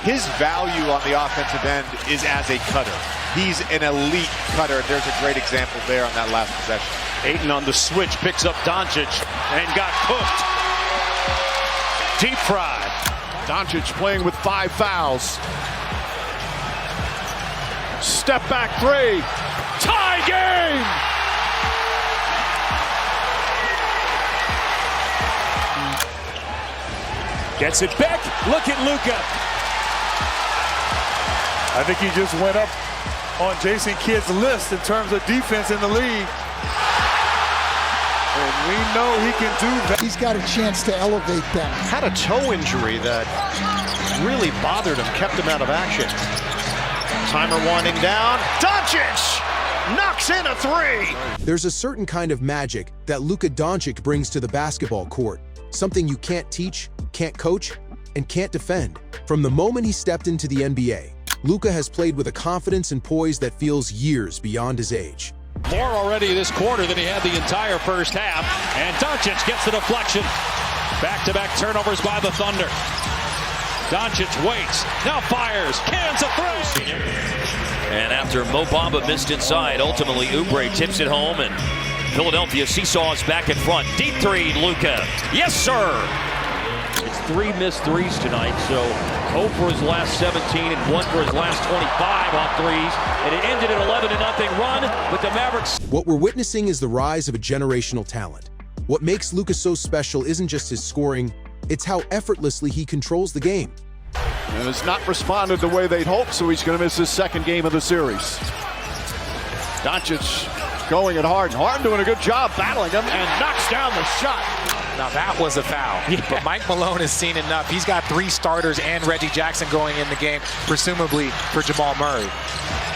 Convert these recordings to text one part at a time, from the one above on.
His value on the offensive end is as a cutter. He's an elite cutter. There's a great example there on that last possession. Ayton on the switch, picks up Dončić and got cooked. Deep fried. Dončić playing with 5 fouls. Step back 3. Tie game! Gets it back. Look at Luka. I think he just went up on Jason Kidd's list in terms of defense in the league. And we know he can do that. He's got a chance to elevate them. Had a toe injury that really bothered him, kept him out of action. Timer winding down. Dončić knocks in a 3. There's a certain kind of magic that Luka Dončić brings to the basketball court. Something you can't teach, can't coach, and can't defend. From the moment he stepped into the NBA, Luka has played with a confidence and poise that feels years beyond his age. More already this quarter than he had the entire first half. And Dončić gets the deflection. Back-to-back turnovers by the Thunder. Dončić waits, now fires, cans a three. And after Mo Bamba missed inside, ultimately Oubre tips it home, and Philadelphia seesaws back in front. Deep 3, Luka. Yes, sir. It's 3 missed threes tonight, so 0 for his last 17 and 1 for his last 25 on threes. And it ended an 11-0 run with the Mavericks. What we're witnessing is the rise of a generational talent. What makes Luka so special isn't just his scoring, it's how effortlessly he controls the game. And has not responded the way they'd hoped, so he's going to miss his 2nd game of the series. Dončić going at Harden. Harden doing a good job battling him and knocks down the shot. Now that was a foul, but Mike Malone has seen enough. He's got 3 starters and Reggie Jackson going in the game, presumably for Jamal Murray.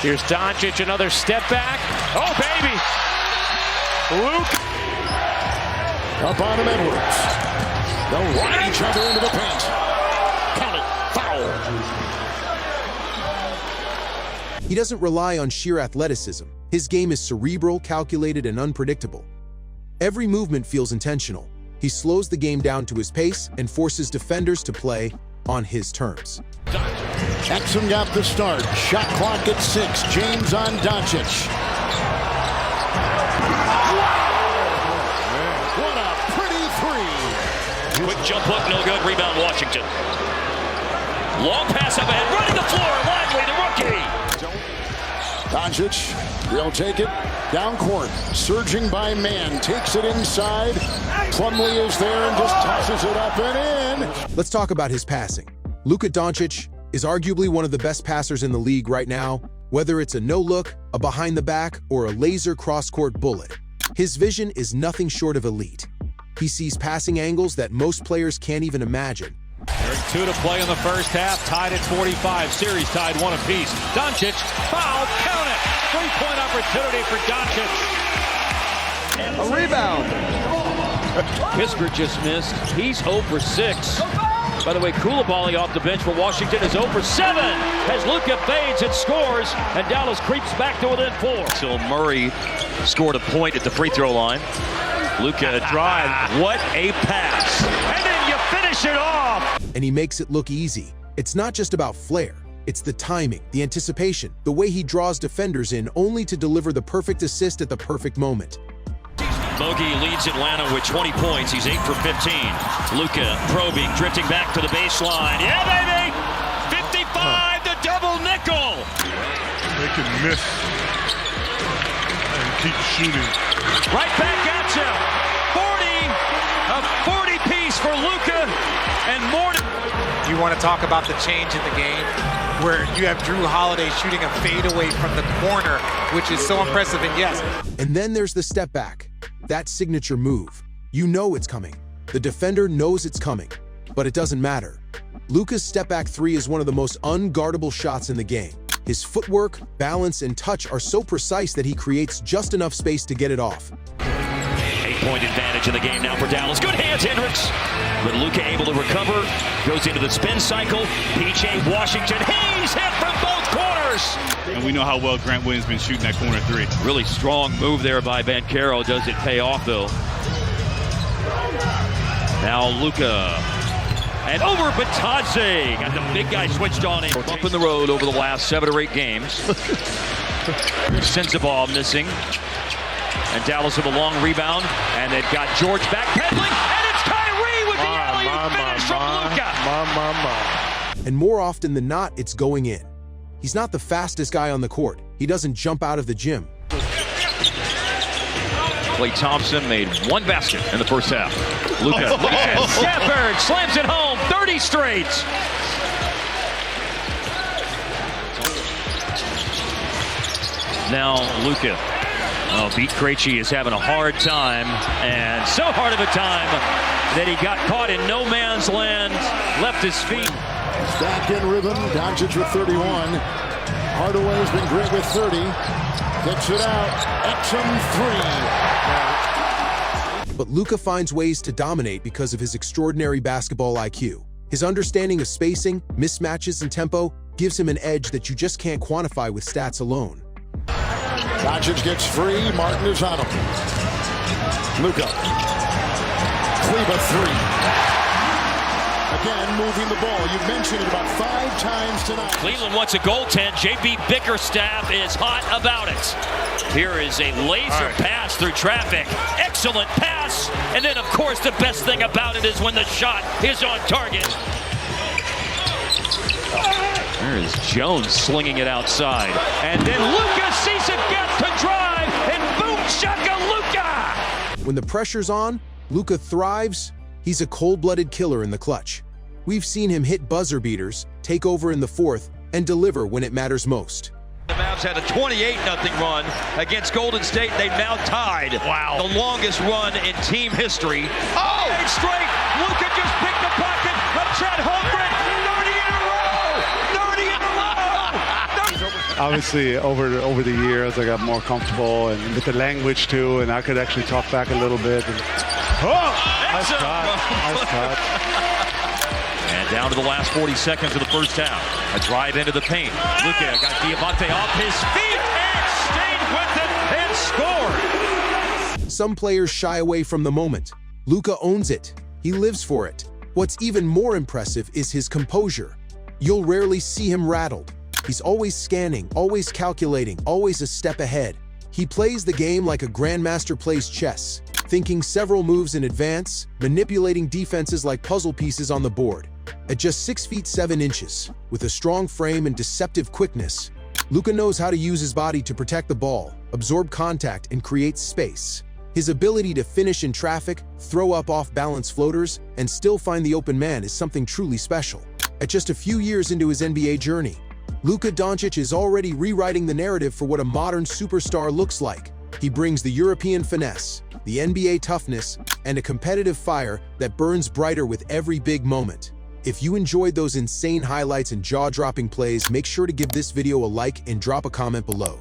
Here's Dončić, another step back. Oh, baby! Luke. Up on him, Edwards. They'll ride each other into the paint. Count it. Foul. He doesn't rely on sheer athleticism. His game is cerebral, calculated, and unpredictable. Every movement feels intentional. He slows the game down to his pace and forces defenders to play on his terms. Jackson got the start. Shot clock at 6. James on Dončić. What a pretty 3. Quick jump hook, no good. Rebound, Washington. Long pass up ahead, running the floor. Lively, the rookie. Dončić, he'll take it down court. Surging by man, takes it inside. Plumlee is there and just tosses it up and in. Let's talk about his passing. Luka Dončić is arguably one of the best passers in the league right now, whether it's a no-look, a behind-the-back, or a laser cross-court bullet. His vision is nothing short of elite. He sees passing angles that most players can't even imagine. There's 2 to play in the first half, tied at 45. Series tied 1 apiece. Dončić, foul, count it. 3-point opportunity for Dončić. A rebound. Kisker just missed. He's 0 for 6. By the way, Koulibaly off the bench for Washington is 0 for 7 as Luka fades and scores, and Dallas creeps back to within 4. So Murray scored a point at the free throw line. Luka drive. What a pass. And then you finish it off. And he makes it look easy. It's not just about flair. It's the timing, the anticipation, the way he draws defenders in only to deliver the perfect assist at the perfect moment. Bogey leads Atlanta with 20 points. He's 8 for 15. Luka probing, drifting back to the baseline. Yeah, baby! 55, the double nickel! They can miss and keep shooting. Right back at you. 40, a 40-piece for Luka and more. You want to talk about the change in the game where you have Drew Holiday shooting a fadeaway from the corner, which is so impressive, and yes. And then there's the step back. That signature move. You know it's coming. The defender knows it's coming, but it doesn't matter. Luka's step back 3 is one of the most unguardable shots in the game. His footwork, balance, and touch are so precise that he creates just enough space to get it off. 8-point advantage in the game now for Dallas. Good hands, Hendricks. But Luka able to recover, goes into the spin cycle. PJ Washington, he's hit from both corners. And we know how well Grant Williams been shooting that corner 3. Really strong move there by Banchero. Does it pay off, though? Now Luka And over Batadze. Got the big guy switched on him. Bump in the road over the last 7 or 8 games. Sensabaugh missing. And Dallas with a long rebound. And they've got George backpedaling. And it's Kyrie with the alley-oop finish from Luka. And more often than not, it's going in. He's not the fastest guy on the court. He doesn't jump out of the gym. Klay Thompson made 1 basket in the first half. Luka Stafford slams it home, 30 straight. Now Luka. Oh, beat Krejci is having a hard time, and so hard of a time that he got caught in no man's land, left his feet. He's back in rhythm. Dončić with 31. Hardaway's been great with 30. Gets it out. Exum 3. But Luka finds ways to dominate because of his extraordinary basketball IQ. His understanding of spacing, mismatches, and tempo gives him an edge that you just can't quantify with stats alone. Dončić gets free. Martin is on him. Luka. Kleber 3. Again, moving the ball. You've mentioned it about 5 times tonight. Cleveland wants a goaltend. J.B. Bickerstaff is hot about it. Here is a laser pass through traffic. Excellent pass. And then, of course, the best thing about it is when the shot is on target. There is Jones slinging it outside. And then Luka sees a gap to drive. And boom, shaka Luka! When the pressure's on, Luka thrives. He's a cold-blooded killer in the clutch. We've seen him hit buzzer beaters, take over in the 4th, and deliver when it matters most. The Mavs had a 28-0 run against Golden State. They've now tied the longest run in team history. Oh! 8 straight! Luka just picked the pocket of Chet Holmgren. 30 in a row! Obviously, over the years, I got more comfortable and with the language too, and I could actually talk back a little bit. Nice cut. And down to the last 40 seconds of the first half. A drive into the paint. Luka got Diamante off his feet and stayed with it and scored. Some players shy away from the moment. Luka owns it. He lives for it. What's even more impressive is his composure. You'll rarely see him rattled. He's always scanning, always calculating, always a step ahead. He plays the game like a grandmaster plays chess, thinking several moves in advance, manipulating defenses like puzzle pieces on the board. At just 6 feet 7 inches, with a strong frame and deceptive quickness, Luka knows how to use his body to protect the ball, absorb contact, and create space. His ability to finish in traffic, throw up off-balance floaters, and still find the open man is something truly special. At just a few years into his NBA journey, Luka Dončić is already rewriting the narrative for what a modern superstar looks like. He brings the European finesse, the NBA toughness, and a competitive fire that burns brighter with every big moment. If you enjoyed those insane highlights and jaw-dropping plays, make sure to give this video a like and drop a comment below.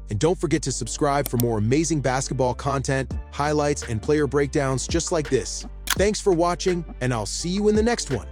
And don't forget to subscribe for more amazing basketball content, highlights, and player breakdowns just like this. Thanks for watching, and I'll see you in the next one.